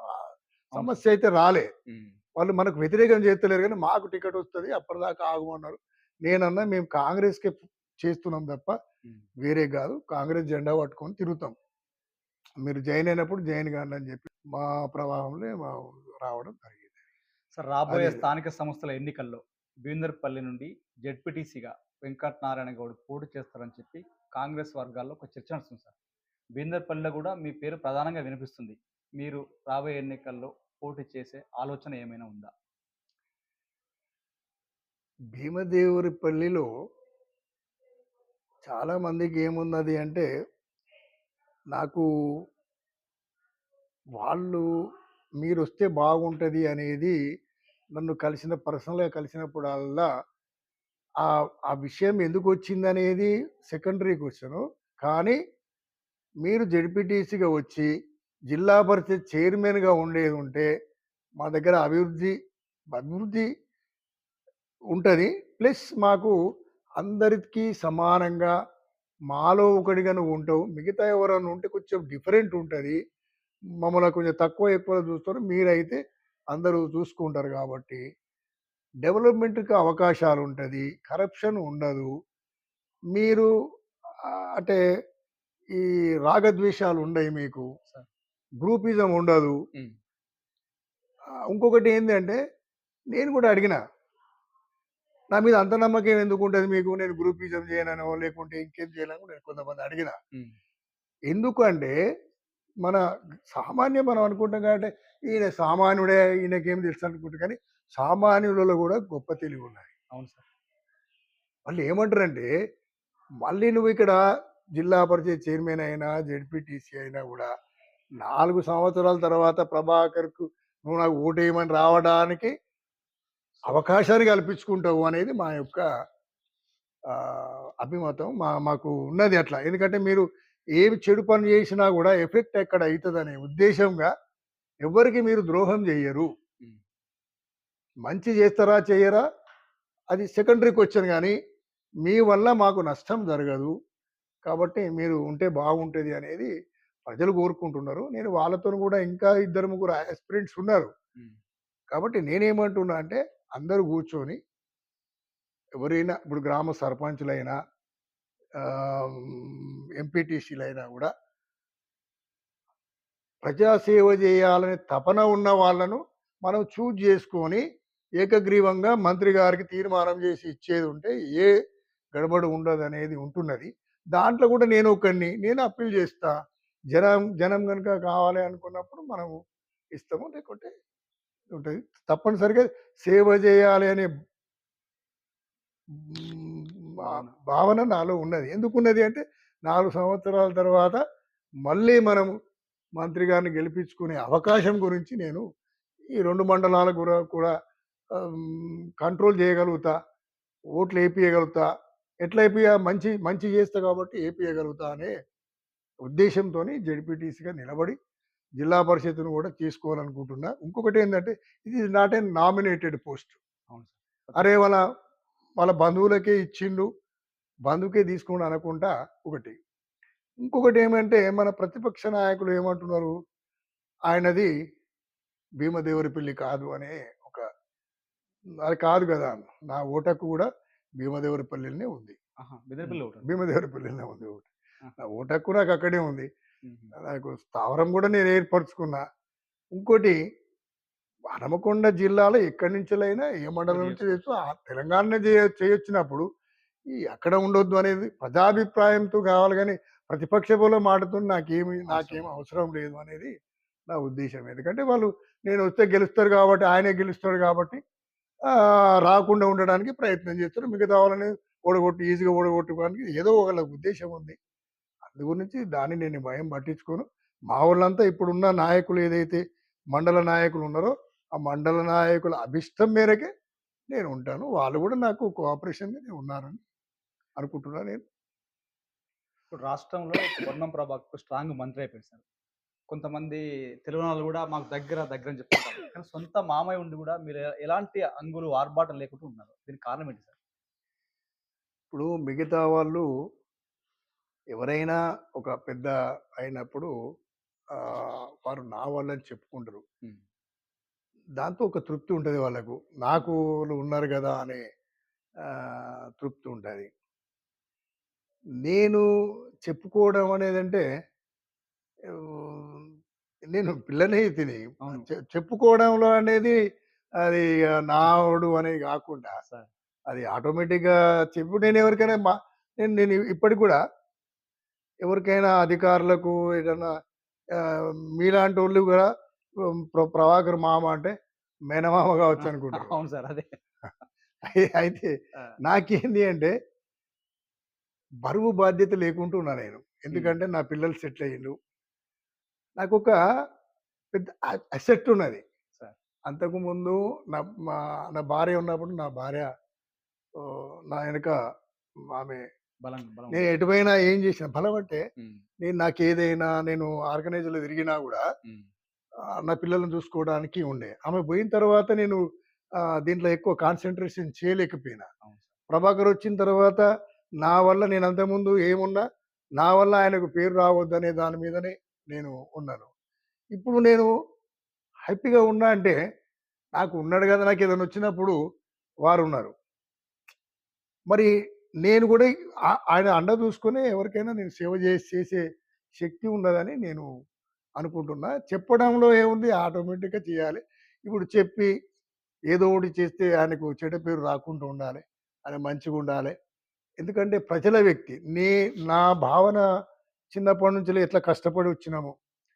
సమస్య అయితే రాలే. హ్మ్. వాళ్ళు మనకు వ్యతిరేకం చేస్తలేరు గానీ, మాకు టికెట్ వస్తది. అప్పటిదాకా ఆగమన్నారు. నేనన్నా మేము కాంగ్రెస్‌కే చేస్తున్నాం తప్ప హ్మ్. వేరే గాదు. కాంగ్రెస్ జెండా పట్టుకొని తిరుగుతాం. మీరు జాయిన్ అయినప్పుడు జాయిన్ గాండి అని చెప్పి మా ప్రవాహంలో రావడం జరిగింది. సార్, రాబోయే అది స్థానిక సంస్థల ఎన్నికల్లో బీందర్పల్లి నుండి జెడ్పీటీసీగా వెంకటనారాయణ గౌడ్ పోటీ చేస్తారని చెప్పి కాంగ్రెస్ వర్గాల్లో ఒక చర్చ నడుస్తుంది సార్. బీందర్పల్లిలో కూడా మీ పేరు ప్రధానంగా వినిపిస్తుంది. మీరు రాబోయే ఎన్నికల్లో పోటీ చేసే ఆలోచన ఏమైనా ఉందా? భీమదేవరపల్లిలో చాలా మందికి ఏమున్నది అంటే, నాకు వాళ్ళు మీరొస్తే బాగుంటది అనేది నన్ను పర్సనల్‌గా కలిసినప్పుడల్లా ఆ విషయం ఎందుకొచ్చిందనేది సెకండరీ క్వెషను. కానీ మీరు జెడ్పీటీసీగా వచ్చి, జిల్లా పరిషత్ చైర్మన్‌గా ఉండేదుంటే, మా దగ్గర అభివృద్ధి ఉంటది. ప్లస్ మాకు అందరికీ సమానంగా మాలో ఒకడిగా నువ్వుంటావు. మిగతా ఎవరైనా ఉంటే కొంచెం డిఫరెంట్ ఉంటది. మమ్మల్ని కొంచెం తక్కువ, ఎక్కువ చూస్తారు. మీరైతే అందరూ చూసుకుంటారు గాబట్టి, డెవలప్‌మెంట్‌కి అవకాశాలుంటది. కరప్షన్ ఉండదు. మీరు అంటే ఈ రాగద్వేషాలుండయి మీకు. సార్. గ్రూపిజం ఉండదు. హ్మ్. ఇంకొకటి ఏందంటే, నేను గూడా అడిగినా. నా మీద అంత నమ్మకం ఎందుకుంటది మీకు? నేను గ్రూపిజం చేయననో, లేకుంటే ఇంకేం చేయనని నేను కొంతమంది అడిగినా. హ్మ్. ఎందుకు అంటే, మన మనం అనుకుంటాం కాబట్టి, ఈయన సామాన్యుడే ఈయనకేం తెలుసు అనుకుంటాం కానీ, సామాన్యులలో గూడా గొప్ప తెలివున్నది. అవును సార్. వాళ్ళేమంటారంటే, మళ్ళీ నువ్విక్కడ జిల్లా పరిషత్ చైర్మన్ అయినా, జెడ్పీటీసీ అయినా కూడా 4 సంవత్సరాల తర్వాత ప్రభాకర్‌కు నువ్వు నాకు ఓటేయమని రావడానికి అవకాశాన్ని కల్పించుకుంటావు అనేది మా యొక్క అభిమతం. మాకు ఉన్నది అట్లా. ఎందుకంటే మీరు ఏమి చెడు పని చేసినా కూడా ఎఫెక్ట్ ఎక్కడ అయితదనే ఉద్దేశంగా ఎవ్వరికి మీరు ద్రోహం చెయ్యరు. హ్మ్. మంచి చేస్తారా? చెయ్యరా? అది సెకండరీ క్వెషన్ గానీ, మీ వల్ల మాకు నష్టం జరగదు. కాబట్టి మీరు ఉంటే బాగుంటది అనేది ప్రజలు కోరుకుంటున్నారు. నేను వాళ్ళతోని కూడా ఇంకా ఇద్దరు, ముగ్గురు యాస్పిరెంట్స్ ఉన్నారు. హ్మ్. కాబట్టి నేనేమంటున్నా అంటే అందరూ కూర్చొని ఎవరైనా ఇప్పుడు గ్రామ సర్పంచులైనా, ఎంపీటీసీలైనా కూడా ప్రజాసేవ చేయాలనే తపన ఉన్న వాళ్ళను మనం చూజ్ చేసుకొని ఏకగ్రీవంగా మంత్రి గారికి తీర్మానం చేసి ఇచ్చేది ఉంటే ఏ గడబడి ఉండదనేది ఉంటున్నది. దాంట్లో కూడా నేను ఒకడిని. నేను అప్పీల్ చేస్తా. జనం గనుక కావాలి అనుకున్నప్పుడు మనము ఇస్తాము. లేకుంటే ఉంటది. తప్పనిసరిగా సేవ చేయాలి అనే భావన. భావన నాలో ఉన్నది. ఎందుకున్నది అంటే 4 సంవత్సరాల తర్వాత మళ్ళీ మనము మంత్రి గారిని గెలిపించుకునే అవకాశం గురించి నేను ఈ 2 మండలాలకు కూడా కంట్రోల్ చేయగలుగుతా. ఓట్లు ఏపియగలుగుతా. ఎట్లా మంచి మంచి చేస్తా కాబట్టి ఏపియగలుగుతా అనే ఉద్దేశంతోని జెడ్పీటీసీగా నిలబడి జిల్లా పరిషత్‌ను కూడా తీసుకోవాలనుకుంటున్నా. ఇంకొకటేందంటే ఇది is not a nominated post. అవును సార్. అరే! వాళ్ళ బంధువులకే ఇచ్చిండు. బంధువుకే తీసుకోండి అనకుండా ఒకటి. ఇంకొకటేమంటే మన ప్రతిపక్ష నాయకులు ఏమంటున్నారు? ఆయనది భీమదేవరపల్లి కాదు అనే ఒక అది కాదు గదా! నా ఓటు కూడా భీమదేవరపల్లిలోనే ఉంది. ఆహా! బెదిరిపల్లి ఒకటి. భీమదేవరపల్లిలోనే ఉంది ఓటు. ఆహా! నా ఓటు నాకు అక్కడే ఉంది. హుహు. నాకు స్థావరం కూడా నేను ఏర్పరచుకున్నా. ఇంకోటి హనుమకొండ జిల్లాలో ఎక్కడి నుంచెలైనా ఏ మండలం పోటీ నుంచి చేసుకోవచ్చు. తెచ్చు తెలంగాణనే చేయొచ్చినప్పుడు ఈ అక్కడ ఉండొద్దు అనేది ప్రజాభిప్రాయంతో కావాలి గానీ, ప్రతిపక్ష బలం మాటతోని నాకేమి అవసరం లేదు అనేది నా ఉద్దేశ్యం. ఎందుకంటే వాళ్ళు నేనొస్తే గెలుస్తారు కాబట్టి, ఆయనే గెలుస్తాడు కాబట్టి రాకుండా ఉండడానికి ప్రయత్నం చేస్తారు. మిగతా వాళ్ళని ఈజీగా ఓడగొట్టుకోవడానికి ఏదో ఒకళ్ళ ఉద్దేశ్యం ఉంది. అందు గురించి దాన్ని నేను భయం పట్టించుకోను. మా వోళ్ళంతా ఇప్పుడున్న నాయకులు ఏదైతే మండల నాయకులు ఉన్నారో, ఆ మండల నాయకుల అభిష్టం మేరకే నేను ఉంటాను. వాళ్ళు కూడా నాకు కోఆపరేషన్‌గానే ఉన్నారని అనుకుంటున్నా నేను. ఇప్పుడు రాష్ట్రంలో పొన్నం ప్రభాకర్ స్ట్రాంగ్ మంత్రి అయిపోయాడు సార్. కొంతమంది తెలుగునాళ్ళు గూడా మాకు దగ్గర అని చెప్తుంటారు. కానీ సొంత మామయ్య ఉండి గూడా మీరు ఎలాంటి అంగులు, ఆర్భాటం లేకుండా ఉన్నారు. దీనికి కారణం ఏంటి సార్? ఇప్పుడు మిగతా వాళ్ళు ఎవరైనా ఒక పెద్ద అయినప్పుడు వారు నా వాళ్ళని చెప్పుకుంటారు. హ్మ్. దాంతో ఒక తృప్తి ఉంటది వాళ్ళకు. నాకు వాళ్ళు ఉన్నారు గదా! అనే తృప్తి ఉంటది. నేను చెప్పుకోవడం అనేదంటే ఆహ్, నేను పిల్లనే తిని అవును. చెప్పుకోవడంలో అనేది అది నావోడు అనేది గాకుండా సార్. అది ఆటోమేటిక్‌గా నేను ఎవరికైనా నేను ఇప్పటికి గూడా ఎవరికైనా అధికారులకు ఏదన్నా మీలాంటోళ్ళు గూడా ప్రభాకర్ మామ అంటే మేనమామ ఆ! గావచ్చనుకుంటారు. అవును సార్. అదే. అయితే ఆ! నాకేంది అంటే బరువు బాధ్యత లేకుంటున్నా నేను. హ్మ్. ఎందుకంటే నా పిల్లలు సెటిల్ అయ్యిండ్రు. నాకొక పెద్ద అసెట్ ఉన్నది. సార్. అంతకుముందు నా మా నా భార్య ఉన్నప్పుడు నా భార్య నా ఎనక ఆమె బలం నేను ఉంది. ఎటు పోయినా ఏం చేసినా బలం అంటే హ్మ్. నేను ఆర్గనైజర్‌లో తిరిగినా గూడా హ్మ్. నా పిల్లల్ని చూసుకోవడానికి ఉండే. ఆమె పోయిన తర్వాత నేను దీంట్లో ఎక్కువ కాన్సంట్రేషన్ చేయలేకపోయినా. అవును సార్. ప్రభాకర్ వచ్చిన తర్వాత నా వల్ల నేను అంతకుముందు ఏమున్నా, నా వల్ల ఆయనకు పేరు రావద్దనే దాని మీదనే నేను ఉన్నాను. ఇప్పుడు నేను హ్యాపీగా ఉన్నా అంటే, నాకు ఉన్నాడు గదా! నాకేదైనా వచ్చినప్పుడు వారున్నారు. మరి నేను గూడా ఆయన అండ చూసుకొని ఎవరికైనా నేను సేవ చేసే శక్తి ఉన్నదని నేను అనుకుంటున్నా. చెప్పడంలో ఏముంది ఆటోమేటిక్‌గా చేయాలి. ఇప్పుడు చెప్పి ఏదో ఒకటి చేస్తే ఆయనకు చెడ్డ పేరు రాకుండా ఉండాలి. ఆయన మంచిగుండాలి. ఎందుకంటే ప్రజల వ్యక్తి. నా భావన చిన్నప్పటి నుంచెల్లి ఎట్లా కష్టపడి వచ్చినామో.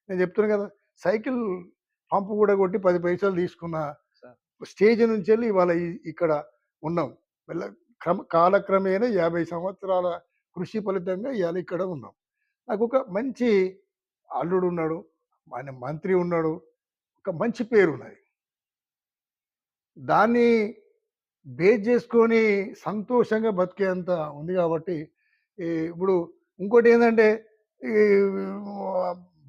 నేను చెప్తున్నా కదా! సైకిల్ పంపు కూడా కొట్టి 10 పైసలు తీసుకున్న సార్. స్టేజ్ నుంచెల్లి ఇవాళ ఇక్కడ ఉన్నాం. మెల్ల కాలక్రమేణా 50 సంవత్సరాల కృషి ఫలితంగా ఇవాళ ఇక్కడ ఉన్నాం. నాకు ఒక మంచి అల్లుడు ఉన్నాడు, ఆయన మంత్రి ఉన్నాడు, ఒక మంచి పేరున్నది. దాన్ని బేస్ చేసుకొని సంతోషంగా బతికేంత ఉంది కాబట్టి ఇప్పుడు ఇంకోటి ఏంటంటే ఈ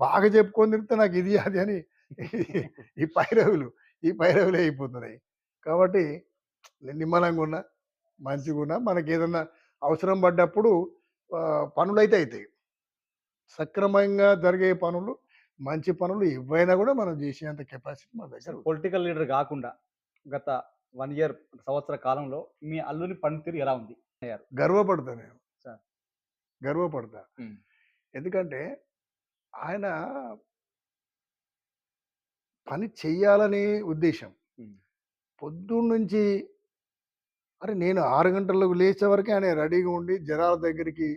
బాగా చెప్పుకొని తిరిగితే నాకు ఇది అది అని ఈ పైరవులు ఈ పైరవులే అయిపోతున్నాయి. కాబట్టి నేను నిమ్మలంగా ఉన్నా, మంచిగా ఉన్నా, మనకి ఏదన్నా అవసరం పడ్డప్పుడు పనులైతే అవుతాయి. సక్రమంగా జరిగే పనులు, మంచి పనులు ఏవైనా కూడా మనం చేసేంత కెపాసిటీ మన దగ్గర ఉంది. పొలిటికల్ లీడర్ కాకుండా గత 1 ఇయర్ సంవత్సర కాలంలో మీ అల్లుని పనితీరు ఎలా ఉంది? గర్వపడతా నేను. సార్. గర్వపడతా. ఎందుకంటే ఆయన పని చెయ్యాలనే ఉద్దేశం. పొద్దున్నుంచి నేను 6 గంటలకు లేచే వరకే ఆయన రెడీగా ఉండి జనాల దగ్గరికి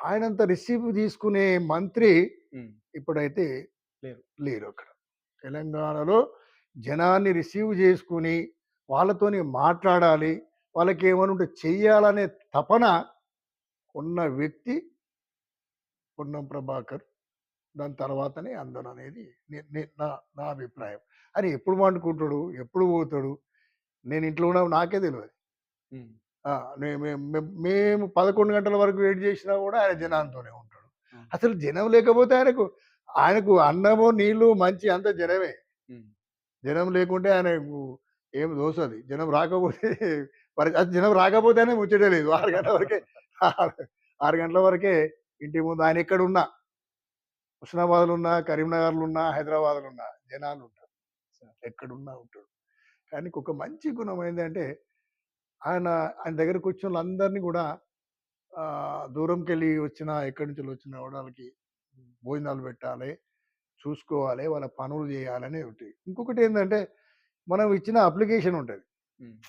ఆయనంత రిసీవ్ తీసుకునే మంత్రి ఇప్పుడైతే లేరు అక్కడ. తెలంగాణలో జనాన్ని రిసీవ్ చేసుకుని వాళ్ళతోని మాట్లాడాలి, వాళ్ళకి ఏమైనా ఉంటే చెయ్యాలనే తపన ఉన్న వ్యక్తి పొన్నం ప్రభాకర్. దాని తర్వాతనే అందరూ అనేది నా అభిప్రాయం. అని ఎప్పుడు వండుకుంటాడు, ఎప్పుడు పోతాడు, నేను ఇంట్లో ఉన్నా నాకే తెలియదు. మేము 11 గంటల వరకు వెయిట్ చేసినా కూడా ఆయన జనంతోనే ఉంటాడు. అసలు జనం లేకపోతే ఆయనకు అన్నము నీళ్లు మంచి అంత జనమే. జనం లేకుంటే ఆయనకు ఏం దోసది. జనం రాకపోతే జనం రాకపోతేనే ముచ్చటే లేదు. 6 గంటల వరకే 6 గంటల వరకే ఇంటి ముందు ఆయన ఎక్కడున్నా, హుస్నాబాద్లో ఉన్నా, కరీంనగర్లో ఉన్నా, హైదరాబాద్లో ఉన్నా జనాలు ఉంటారు. ఎక్కడున్నా ఉంటాడు. కానీ ఒక మంచి గుణం ఏంటంటే ఆయన దగ్గరకు వచ్చిన వాళ్ళందరినీ కూడా దూరంకెళ్ళి వచ్చిన, ఎక్కడి నుంచి వచ్చిన వాళ్ళకి భోజనాలు పెట్టాలి, చూసుకోవాలి, వాళ్ళ పనులు చేయాలని ఒకటి. ఇంకొకటి ఏంటంటే మనం ఇచ్చిన అప్లికేషన్ ఉంటుంది,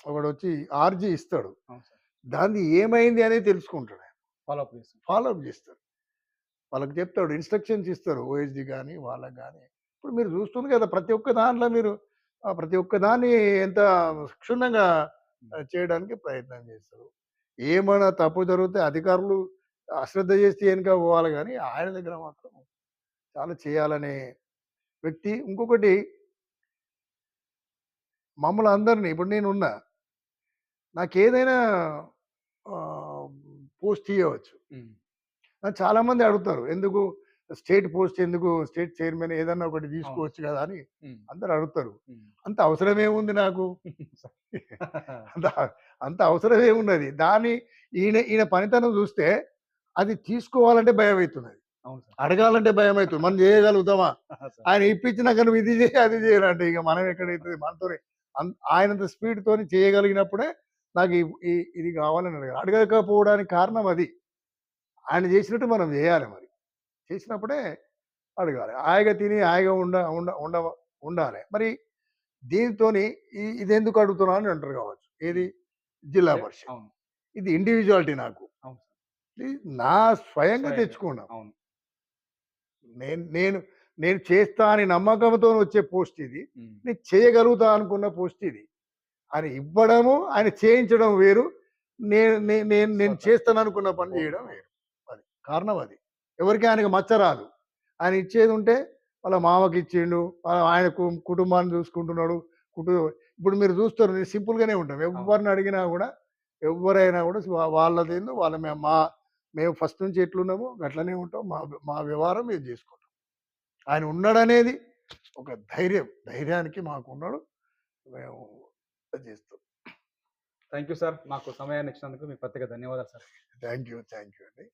ఒకడు వచ్చి ఆర్జీ ఇస్తాడు, దాన్ని ఏమైంది అనేది తెలుసుకుంటాడు, ఫాలోఅప్ చేస్తాడు, వాళ్ళకి చెప్తాడు, ఇన్స్ట్రక్షన్స్ ఇస్తారు, ఓఎస్డి కానీ వాళ్ళకి కానీ. ఇప్పుడు మీరు చూస్తుంది కదా ప్రతి ఒక్క దాంట్లో మీరు ప్రతి ఒక్క దాన్ని ఎంత క్షుణ్ణంగా చేయడానికి ప్రయత్నం చేస్తారు. ఏమైనా తప్పు జరిగితే అధికారులు అశ్రద్ధ చేస్తే వెనుక పోవాలి, కానీ ఆయన దగ్గర మాత్రం చాలా చేయాలనే వ్యక్తి. ఇంకొకటి మమ్మల్ని అందరినీ, ఇప్పుడు నేనున్నా, నాకేదైనా పోస్ట్ ఇవ్వచ్చు. చాలా మంది అడుగుతారు, ఎందుకు స్టేట్ పోస్ట్, ఎందుకు స్టేట్ చైర్మన్ ఏదన్నా ఒకటి తీసుకోవచ్చు కదా అని అందరు అడుగుతారు. అంత అవసరం ఏముంది నాకు? అంత అవసరం ఏమున్నది? ఈయన పనితనం చూస్తే అది తీసుకోవాలంటే భయం అవుతున్నది, అడగాలంటే భయం అవుతుంది. మనం చేయగలుగుతామా? ఆయన ఇప్పించినాక నువ్వు ఇది చేయి అది చేయాలంటే ఇక మనం ఎక్కడైతుంది? మనతో ఆయనంత స్పీడ్ తోని చేయగలిగినప్పుడే నాకు ఇది కావాలని అడగకపోవడానికి కారణం అది. ఆయన చేసినట్టు మనం చేయాలి, మరి చేసినప్పుడే అడగాలి. హాయిగా తిని హాయిగా ఉండాలి. మరి దీంతో ఇది ఎందుకు అడుగుతున్నా అని అంటారు కావచ్చు. ఏది జిల్లా పరిషత్, ఇది ఇండివిజువాలిటీ నాకు, నా స్వయంగా తెచ్చుకున్నా. నేను చేస్తా అని నమ్మకంతో వచ్చే పోస్ట్ ఇది, నేను చేయగలుగుతా అనుకున్న పోస్ట్ ఇది. ఆయన ఇవ్వడము, ఆయన చేయించడం వేరు, నేను చేస్తాను అనుకున్న పని చేయడం వేరు. అది కారణం. అది ఎవరికి ఆయనకు మచ్చరాదు. ఆయన ఇచ్చేది ఉంటే వాళ్ళ మామకి ఇచ్చిండు, ఆయన కుటుంబాన్ని చూసుకుంటున్నాడు. ఇప్పుడు మీరు చూస్తారు, నేను సింపుల్గానే ఉంటాం. ఎవరిని అడిగినా కూడా, ఎవరైనా కూడా వాళ్ళదేందో వాళ్ళ మేము ఫస్ట్ నుంచి ఎట్లున్నామో అట్లనే ఉంటాం. మా వ్యవహారం మేము చేసుకుంటాం. ఆయన ఉన్నాడనేది ఒక ధైర్యానికి మాకు ఉన్నాడు, మేము చేస్తాం. థ్యాంక్ యూ సార్, మాకు సమయాన్ని ఇచ్చినందుకు మీకు ప్రత్యేక ధన్యవాదాలు సార్. థ్యాంక్ యూ అండి.